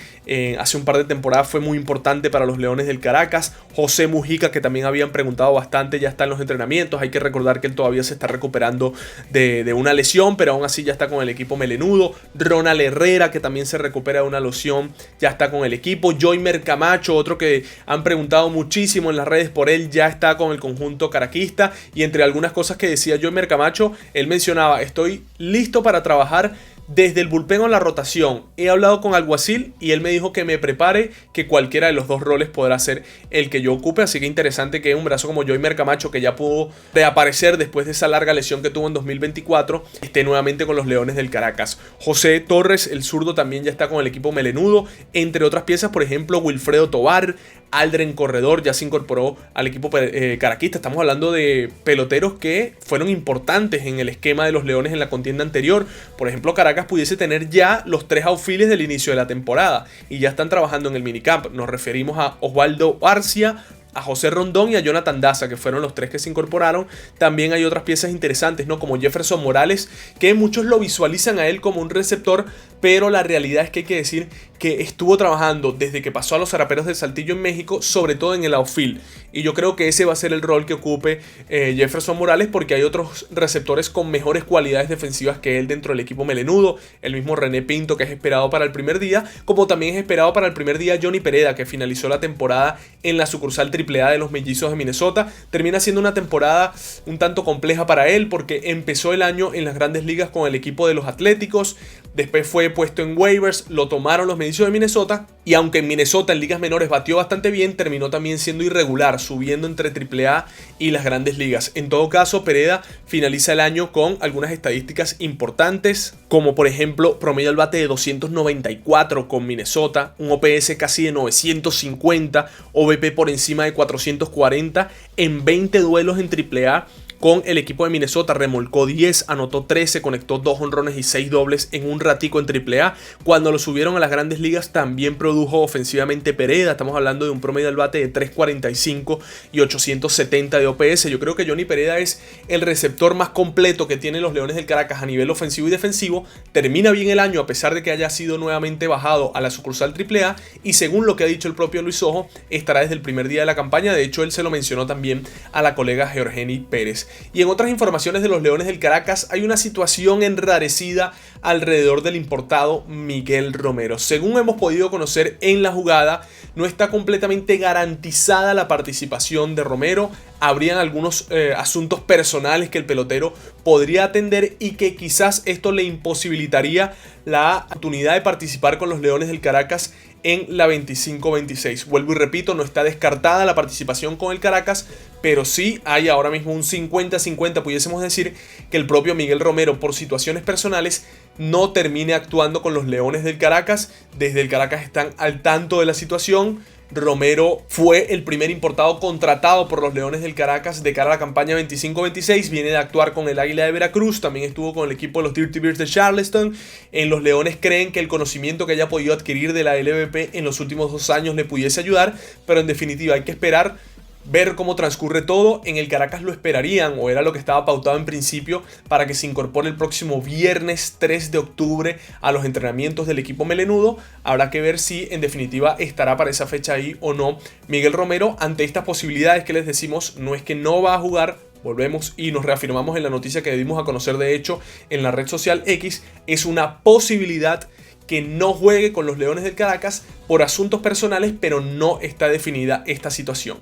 hace un par de temporadas fue muy importante para los Leones del Caracas. José Mujica, que también habían preguntado bastante, ya está en los entrenamientos. Hay que recordar que él todavía se está recuperando de una lesión, pero aún así ya está con el equipo melenudo. Ronald Herrera, que también se recupera de una lesión, ya está con el equipo. Joymer Camacho, otro que han preguntado muchísimo en las redes por él, ya está con el conjunto caraquista. Y entre algunas cosas que decía Joymer Camacho, él mencionaba: estoy listo para trabajar Desde el bullpen o la rotación, he hablado con Alguacil y él me dijo que me prepare, que cualquiera de los dos roles podrá ser el que yo ocupe. Así que interesante que un brazo como Joymer Camacho, que ya pudo reaparecer después de esa larga lesión que tuvo en 2024, esté nuevamente con los Leones del Caracas. José Torres, el zurdo, también ya está con el equipo melenudo. Entre otras piezas, por ejemplo, Wilfredo Tovar, Aldren Corredor ya se incorporó al equipo caraquista. Estamos hablando de peloteros que fueron importantes en el esquema de los Leones en la contienda anterior. Por ejemplo, Caracas pudiese tener ya los 3 outfielders del inicio de la temporada y ya están trabajando en el minicamp. Nos referimos a Osvaldo Arcia, a José Rondón y a Jonathan Daza, que fueron los 3 que se incorporaron. También hay otras piezas interesantes, ¿no? Como Jefferson Morales, que muchos lo visualizan a él como un receptor, pero la realidad es que hay que decir que estuvo trabajando desde que pasó a los Zaraperos de Saltillo en México, sobre todo en el outfield. Y yo creo que ese va a ser el rol que ocupe Jefferson Morales, porque hay otros receptores con mejores cualidades defensivas que él dentro del equipo melenudo. El mismo René Pinto, que es esperado para el primer día, como también es esperado para el primer día Johnny Pereda, que finalizó la temporada en la sucursal AAA de los Mellizos de Minnesota. Termina siendo una temporada un tanto compleja para él, porque empezó el año en las grandes ligas con el equipo de los Atléticos, después fue puesto en waivers, lo tomaron los Mellizos de Minnesota, y aunque en Minnesota en ligas menores batió bastante bien, terminó también siendo irregular, subiendo entre AAA y las grandes ligas. En todo caso, Pereda finaliza el año con algunas estadísticas importantes, como por ejemplo promedio al bate de 294 con Minnesota, un OPS casi de 950, OVP por encima de 440 en 20 duelos en AAA. Con el equipo de Minnesota remolcó 10, anotó 13, conectó 2 jonrones y 6 dobles en un ratico en AAA. Cuando lo subieron a las grandes ligas también produjo ofensivamente Pereda. Estamos hablando de un promedio al bate de 345 y 870 de OPS. Yo creo que Johnny Pereda es el receptor más completo que tienen los Leones del Caracas a nivel ofensivo y defensivo. Termina bien el año a pesar de que haya sido nuevamente bajado a la sucursal AAA, y según lo que ha dicho el propio Luis Ojo, estará desde el primer día de la campaña. De hecho, él se lo mencionó también a la colega Georgeni Pérez. Y en otras informaciones de los Leones del Caracas, hay una situación enrarecida alrededor del importado Miguel Romero. Según hemos podido conocer en la jugada, no está completamente garantizada la participación de Romero. Habrían algunos asuntos personales que el pelotero podría atender y que quizás esto le imposibilitaría la oportunidad de participar con los Leones del Caracas en la 25-26. Vuelvo y repito, no está descartada la participación con el Caracas, pero sí hay ahora mismo un 50-50, pudiésemos decir, que el propio Miguel Romero, por situaciones personales, no termine actuando con los Leones del Caracas. Desde el Caracas están al tanto de la situación. Romero fue el primer importado contratado por los Leones del Caracas de cara a la campaña 25-26. Viene de actuar con el Águila de Veracruz. También estuvo con el equipo de los Dirty Birds de Charleston. En los Leones creen que el conocimiento que haya podido adquirir de la LVP en los últimos 2 años le pudiese ayudar. Pero en definitiva hay que esperar, ver cómo transcurre todo. En el Caracas lo esperarían, o era lo que estaba pautado en principio, para que se incorpore el próximo viernes 3 de octubre a los entrenamientos del equipo melenudo. Habrá que ver si en definitiva estará para esa fecha ahí o no Miguel Romero. Ante estas posibilidades que les decimos, no es que no va a jugar, volvemos y nos reafirmamos en la noticia que dimos a conocer de hecho en la red social X, es una posibilidad que no juegue con los Leones del Caracas por asuntos personales, pero no está definida esta situación.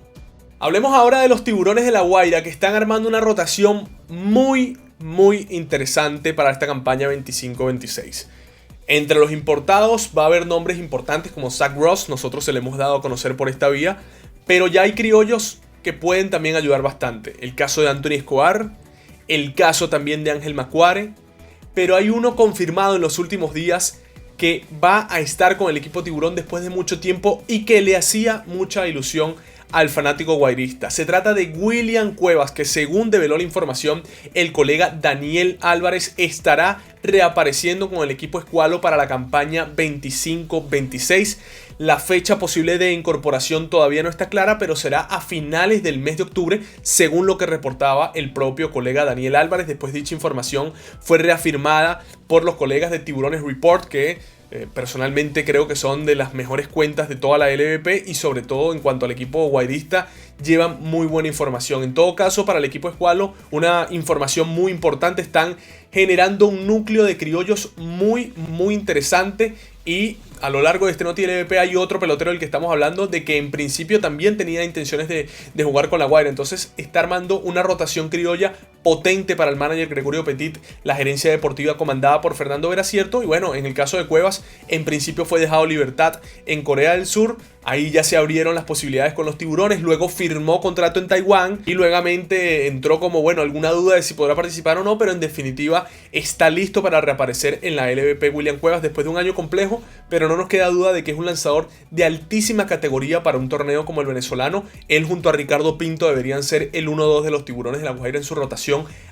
Hablemos ahora de los Tiburones de La Guaira, que están armando una rotación muy interesante para esta campaña 25-26. Entre los importados va a haber nombres importantes como Zach Ross, nosotros se le hemos dado a conocer por esta vía, pero ya hay criollos que pueden también ayudar bastante. El caso de Anthony Escobar, el caso también de Ángel Macuare, pero hay uno confirmado en los últimos días que va a estar con el equipo Tiburón después de mucho tiempo y que le hacía mucha ilusión al fanático guairista. Se trata de William Cuevas, que según develó la información el colega Daniel Álvarez, estará reapareciendo con el equipo escualo para la campaña 25-26. La fecha posible de incorporación todavía no está clara, pero será a finales del mes de octubre, según lo que reportaba el propio colega Daniel Álvarez. Después dicha información fue reafirmada por los colegas de Tiburones Report, que personalmente creo que son de las mejores cuentas de toda la LVP, y sobre todo en cuanto al equipo guairista llevan muy buena información. En todo caso, para el equipo escualo, una información muy importante: están generando un núcleo de criollos muy interesante, y a lo largo de este Noti LVP hay otro pelotero del que estamos hablando, de que en principio también tenía intenciones de jugar con La Guaira. Entonces está armando una rotación criolla potente para el manager Gregorio Petit, la gerencia deportiva comandada por Fernando Veracierto. Y bueno, en el caso de Cuevas, en principio fue dejado libertad en Corea del Sur. Ahí ya se abrieron las posibilidades con los Tiburones, luego firmó contrato en Taiwán y luego entró como, bueno, alguna duda de si podrá participar o no, pero en definitiva está listo para reaparecer en la LVP William Cuevas después de un año complejo, pero no nos queda duda de que es un lanzador de altísima categoría para un torneo como el venezolano. Él junto a Ricardo Pinto deberían ser el 1-2 de los Tiburones de La Guaira en su rotación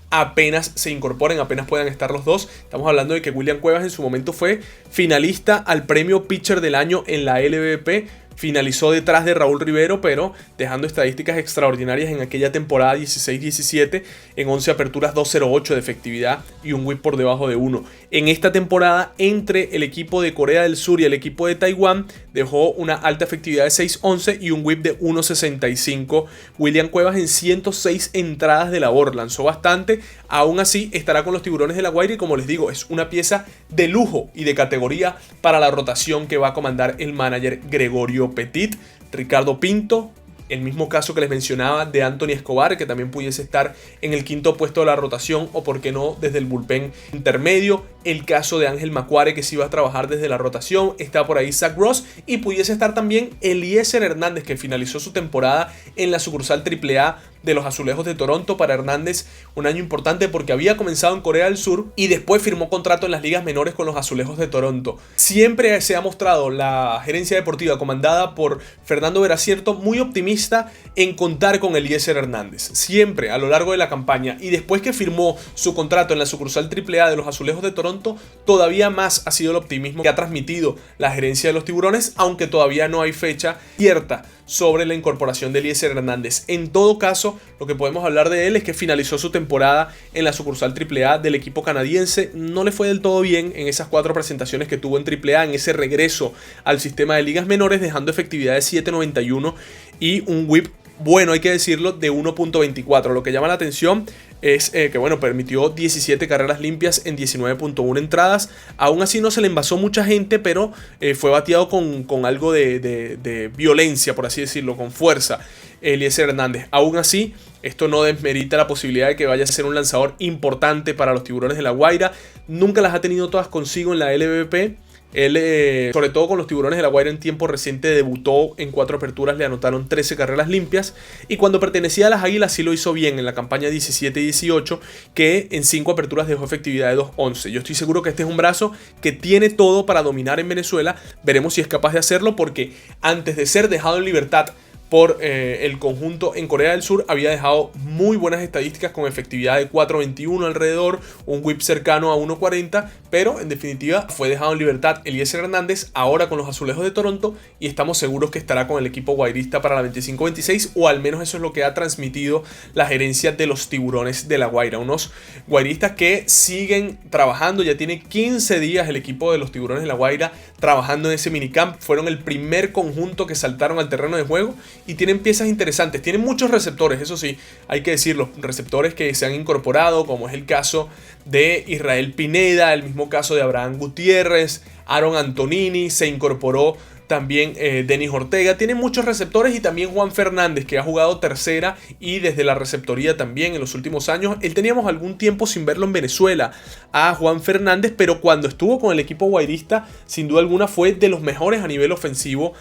apenas se incorporen, apenas puedan estar los dos. Estamos hablando de que William Cuevas en su momento fue finalista al premio Pitcher del Año en la LVP. Finalizó detrás de Raúl Rivero, pero dejando estadísticas extraordinarias en aquella temporada 16-17, en 11 aperturas 2.08 de efectividad y un whip por debajo de 1. En esta temporada, entre el equipo de Corea del Sur y el equipo de Taiwán, dejó una alta efectividad de 6.11 y un whip de 1.65. William Cuevas en 106 entradas de labor, lanzó bastante. Aún así, estará con los Tiburones de La Guaira y, como les digo, es una pieza de lujo y de categoría para la rotación que va a comandar el manager Gregorio Petit. Ricardo Pinto, el mismo caso que les mencionaba de Anthony Escobar, que también pudiese estar en el quinto puesto de la rotación o por qué no desde el bullpen intermedio. El caso de Ángel Macuare, que sí va a trabajar desde la rotación. Está por ahí Zach Ross y pudiese estar también Eliezer Hernández, que finalizó su temporada en la sucursal AAA de los Azulejos de Toronto. Para Hernández, un año importante porque había comenzado en Corea del Sur y después firmó contrato en las ligas menores con los Azulejos de Toronto. Siempre se ha mostrado la gerencia deportiva comandada por Fernando Veracierto muy optimista en contar con Eliezer Hernández. Siempre a lo largo de la campaña, y después que firmó su contrato en la sucursal AAA de los Azulejos de Toronto, todavía más ha sido el optimismo que ha transmitido la gerencia de los Tiburones, aunque todavía no hay fecha cierta sobre la incorporación de Eliezer Hernández. En todo caso, lo que podemos hablar de él es que finalizó su temporada en la sucursal AAA del equipo canadiense. No le fue del todo bien en esas 4 presentaciones que tuvo en AAA, en ese regreso al sistema de ligas menores, dejando efectividad de 7.91 y un whip, bueno, hay que decirlo, de 1.24. Lo que llama la atención es que, bueno, permitió 17 carreras limpias en 19.1 entradas. Aún así no se le envasó mucha gente, pero fue bateado con algo de violencia, por así decirlo, con fuerza, Eliezer Hernández. Aún así, esto no desmerita la posibilidad de que vaya a ser un lanzador importante para los Tiburones de La Guaira. Nunca las ha tenido todas consigo en la LVP. Él, sobre todo con los Tiburones de La Guaira en tiempo reciente, debutó en 4 aperturas, le anotaron 13 carreras limpias, y cuando pertenecía a las Águilas sí lo hizo bien en la campaña 17-18, que en 5 aperturas dejó efectividad de 2.11. Yo estoy seguro que este es un brazo que tiene todo para dominar en Venezuela. Veremos si es capaz de hacerlo, porque antes de ser dejado en libertad por el conjunto en Corea del Sur, había dejado muy buenas estadísticas con efectividad de 4.21 alrededor, un whip cercano a 1.40, pero en definitiva fue dejado en libertad Eliezer Hernández, ahora con los Azulejos de Toronto, y estamos seguros que estará con el equipo guairista para la 25-26, o al menos eso es lo que ha transmitido la gerencia de los Tiburones de La Guaira. Unos guairistas que siguen trabajando, ya tiene 15 días el equipo de los Tiburones de La Guaira trabajando en ese minicamp. Fueron el primer conjunto que saltaron al terreno de juego y tienen piezas interesantes. Tienen muchos receptores, eso sí, hay que decirlo, receptores que se han incorporado, como es el caso de Israel Pineda, el mismo caso de Abraham Gutiérrez, Aaron Antonini, se incorporó también Denis Ortega. Tiene muchos receptores, y también Juan Fernández, que ha jugado tercera y desde la receptoría también en los últimos años. Él teníamos algún tiempo sin verlo en Venezuela a Juan Fernández, pero cuando estuvo con el equipo guairista, sin duda alguna fue de los mejores a nivel ofensivo.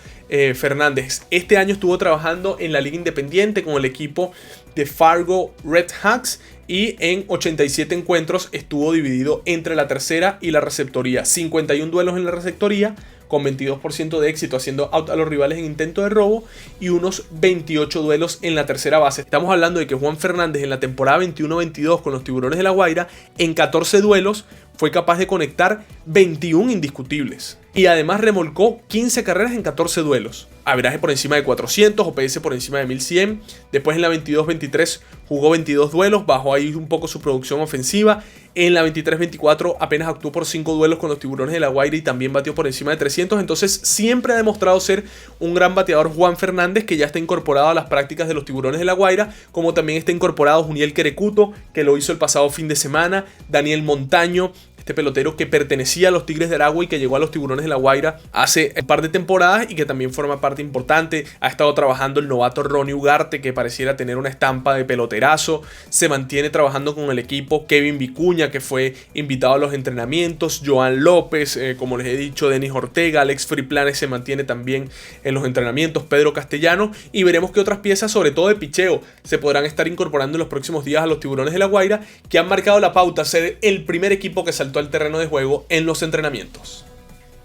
Fernández este año estuvo trabajando en la Liga Independiente con el equipo de Fargo Red Hawks, y en 87 encuentros estuvo dividido entre la tercera y la receptoría. 51 duelos en la receptoría, con 22% de éxito haciendo out a los rivales en intento de robo, y unos 28 duelos en la tercera base. Estamos hablando de que Juan Fernández en la temporada 21-22 con los Tiburones de La Guaira, en 14 duelos fue capaz de conectar 21 indiscutibles, y además remolcó 15 carreras en 14 duelos. Averaje por encima de 400, OPS por encima de 1100. Después en la 22-23 jugó 22 duelos, bajó ahí un poco su producción ofensiva. En la 23-24 apenas actuó por 5 duelos con los Tiburones de La Guaira y también batió por encima de 300. Entonces siempre ha demostrado ser un gran bateador Juan Fernández, que ya está incorporado a las prácticas de los Tiburones de La Guaira, como también está incorporado Juniel Querecuto, que lo hizo el pasado fin de semana, Daniel Montaño. este pelotero que pertenecía a los Tigres de Aragua y que llegó a los Tiburones de La Guaira hace un par de temporadas y que también forma parte importante. Ha estado trabajando el novato Ronnie Ugarte, que pareciera tener una estampa de peloterazo. Se mantiene trabajando con el equipo Kevin Vicuña, que fue invitado a los entrenamientos. Joan López, como les he dicho, Denis Ortega, Alex Friplanes se mantiene también en los entrenamientos, Pedro Castellano, y veremos que otras piezas, sobre todo de picheo, se podrán estar incorporando en los próximos días a los Tiburones de La Guaira, que han marcado la pauta a ser el primer equipo que saltó al terreno de juego en los entrenamientos.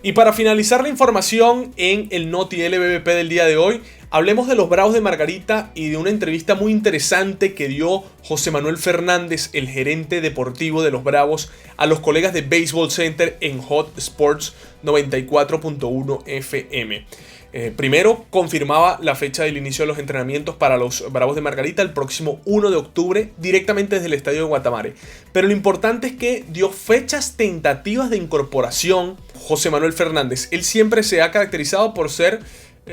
Y para finalizar la información en el Noti LBBP del día de hoy, hablemos de los Bravos de Margarita y de una entrevista muy interesante que dio José Manuel Fernández, el gerente deportivo de los Bravos, a los colegas de Baseball Center en Hot Sports 94.1 FM. Primero, confirmaba la fecha del inicio de los entrenamientos para los Bravos de Margarita el próximo 1 de octubre, directamente desde el estadio de Guatamare. Pero lo importante es que dio fechas tentativas de incorporación. José Manuel Fernández, él siempre se ha caracterizado por ser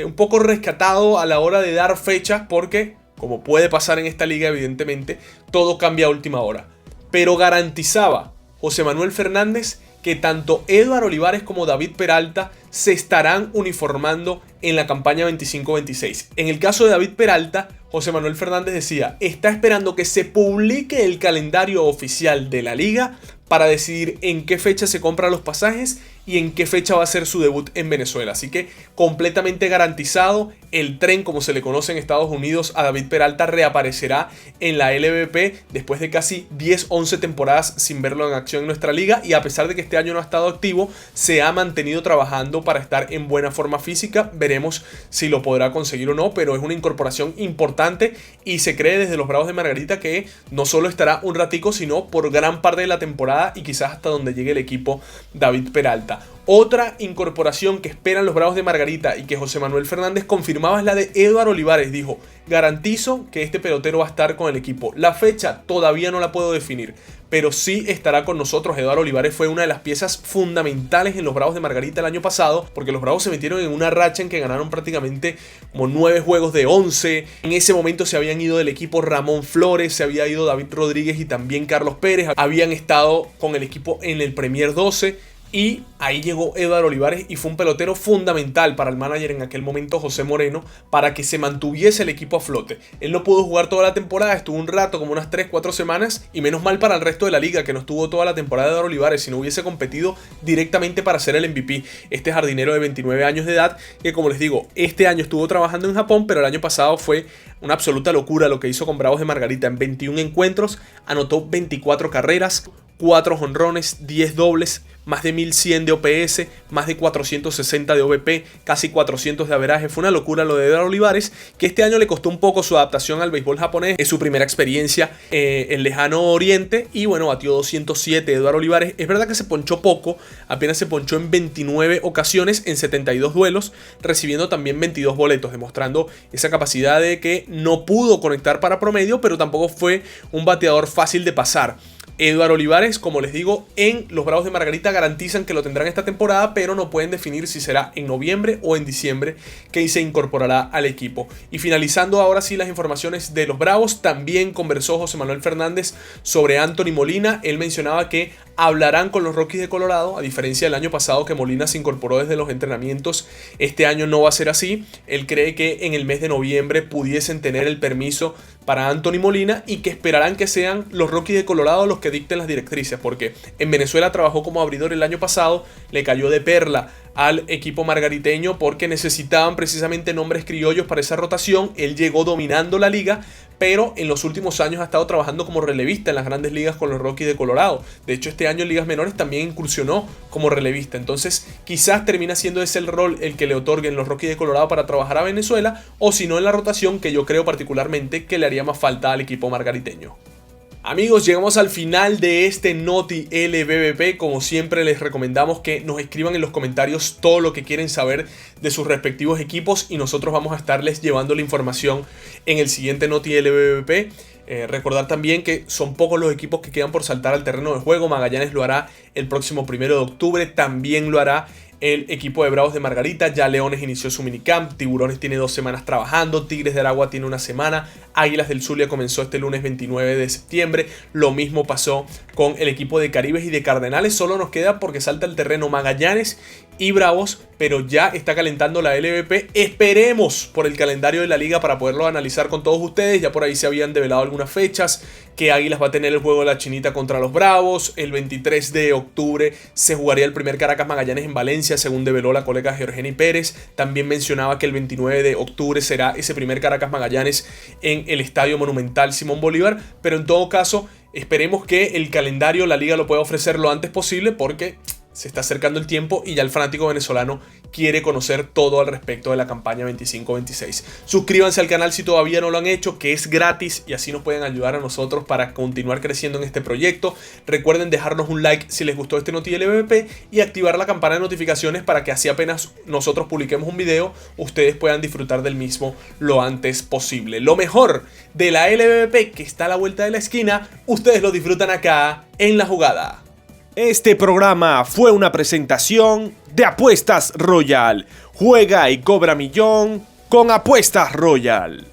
un poco rescatado a la hora de dar fechas, porque, como puede pasar en esta liga, evidentemente, todo cambia a última hora. Pero garantizaba José Manuel Fernández que tanto Eduard Olivares como David Peralta se estarán uniformando en la campaña 25-26. En el caso de David Peralta, José Manuel Fernández decía, está esperando que se publique el calendario oficial de la liga para decidir en qué fecha se compran los pasajes y en qué fecha va a ser su debut en Venezuela. Así que completamente garantizado, el tren, como se le conoce en Estados Unidos, a David Peralta reaparecerá en la LVP después de casi 10-11 temporadas sin verlo en acción en nuestra liga, y a pesar de que este año no ha estado activo, se ha mantenido trabajando para estar en buena forma física. Veremos si lo podrá conseguir o no, pero es una incorporación importante y se cree desde los Bravos de Margarita que no solo estará un ratico, sino por gran parte de la temporada y quizás hasta donde llegue el equipo David Peralta. Otra incorporación que esperan los Bravos de Margarita y que José Manuel Fernández confirmaba es la de Eduard Olivares. Dijo, garantizo que este pelotero va a estar con el equipo. La fecha todavía no la puedo definir, pero sí estará con nosotros. Eduard Olivares fue una de las piezas fundamentales en los Bravos de Margarita el año pasado, porque los Bravos se metieron en una racha en que ganaron prácticamente como 9 juegos de 11. En ese momento se habían ido del equipo Ramón Flores, se había ido David Rodríguez y también Carlos Pérez. Habían estado con el equipo en el Premier 12. Y ahí llegó Eduard Olivares y fue un pelotero fundamental para el manager en aquel momento, José Moreno, para que se mantuviese el equipo a flote. Él no pudo jugar toda la temporada, estuvo un rato, como unas 3-4 semanas, y menos mal para el resto de la liga, que no estuvo toda la temporada de Eduard Olivares, si no hubiese competido directamente para ser el MVP. Este jardinero de 29 años de edad, que como les digo, este año estuvo trabajando en Japón, pero el año pasado fue una absoluta locura lo que hizo con Bravos de Margarita. En 21 encuentros, anotó 24 carreras, 4 jonrones, 10 dobles, más de 1100 de OPS, más de 460 de OVP, casi 400 de averaje. Fue una locura lo de Eduard Olivares, que este año le costó un poco su adaptación al béisbol japonés. Es su primera experiencia en lejano oriente y bueno, batió 207 Eduard Olivares. Es verdad que se ponchó poco, apenas se ponchó en 29 ocasiones en 72 duelos, recibiendo también 22 boletos, demostrando esa capacidad de que no pudo conectar para promedio, pero tampoco fue un bateador fácil de pasar. Eduard Olivares, como les digo, en los Bravos de Margarita garantizan que lo tendrán esta temporada, pero no pueden definir si será en noviembre o en diciembre que se incorporará al equipo. Y finalizando ahora sí las informaciones de los Bravos, también conversó José Manuel Fernández sobre Anthony Molina. Él mencionaba que hablarán con los Rockies de Colorado, a diferencia del año pasado que Molina se incorporó desde los entrenamientos. Este año no va a ser así. Él cree que en el mes de noviembre pudiesen tener el permiso para Anthony Molina y que esperarán que sean los Rockies de Colorado los que dicten las directrices, porque en Venezuela trabajó como abridor el año pasado, le cayó de perla al equipo margariteño porque necesitaban precisamente nombres criollos para esa rotación. Él llegó dominando la liga, pero en los últimos años ha estado trabajando como relevista en las grandes ligas con los Rockies de Colorado. De hecho, este año en ligas menores también incursionó como relevista. Entonces, quizás termina siendo ese el rol el que le otorguen los Rockies de Colorado para trabajar a Venezuela, o si no en la rotación, que yo creo particularmente que le haría más falta al equipo margariteño. Amigos, llegamos al final de este Noti LBBP. Como siempre, les recomendamos que nos escriban en los comentarios todo lo que quieren saber de sus respectivos equipos y nosotros vamos a estarles llevando la información en el siguiente Noti LBBP. Recordar también que son pocos los equipos que quedan por saltar al terreno de juego. Magallanes lo hará el próximo 1 de octubre, también lo hará el equipo de Bravos de Margarita. Ya Leones inició su minicamp, Tiburones tiene 2 semanas trabajando, Tigres de Aragua tiene 1 semana, Águilas del Zulia comenzó este lunes 29 de septiembre. Lo mismo pasó con el equipo de Caribes y de Cardenales. Solo nos queda porque salta al terreno Magallanes y Bravos, pero ya está calentando la LVP. Esperemos por el calendario de la liga para poderlo analizar con todos ustedes. Ya por ahí se habían develado algunas fechas, que Águilas va a tener el juego de la Chinita contra los Bravos. El 23 de octubre se jugaría el primer Caracas Magallanes en Valencia, según develó la colega Georgeni Pérez. También mencionaba que el 29 de octubre será ese primer Caracas Magallanes en el Estadio Monumental Simón Bolívar. Pero en todo caso, esperemos que el calendario la liga lo pueda ofrecer lo antes posible, porque se está acercando el tiempo y ya el fanático venezolano quiere conocer todo al respecto de la campaña 25-26. Suscríbanse al canal si todavía no lo han hecho, que es gratis, y así nos pueden ayudar a nosotros para continuar creciendo en este proyecto. Recuerden dejarnos un like si les gustó este Noti LVP y activar la campana de notificaciones para que así apenas nosotros publiquemos un video, ustedes puedan disfrutar del mismo lo antes posible. Lo mejor de la LVP, que está a la vuelta de la esquina, ustedes lo disfrutan acá en La Jugada. Este programa fue una presentación de Apuestas Royal. Juega y cobra millón con Apuestas Royal.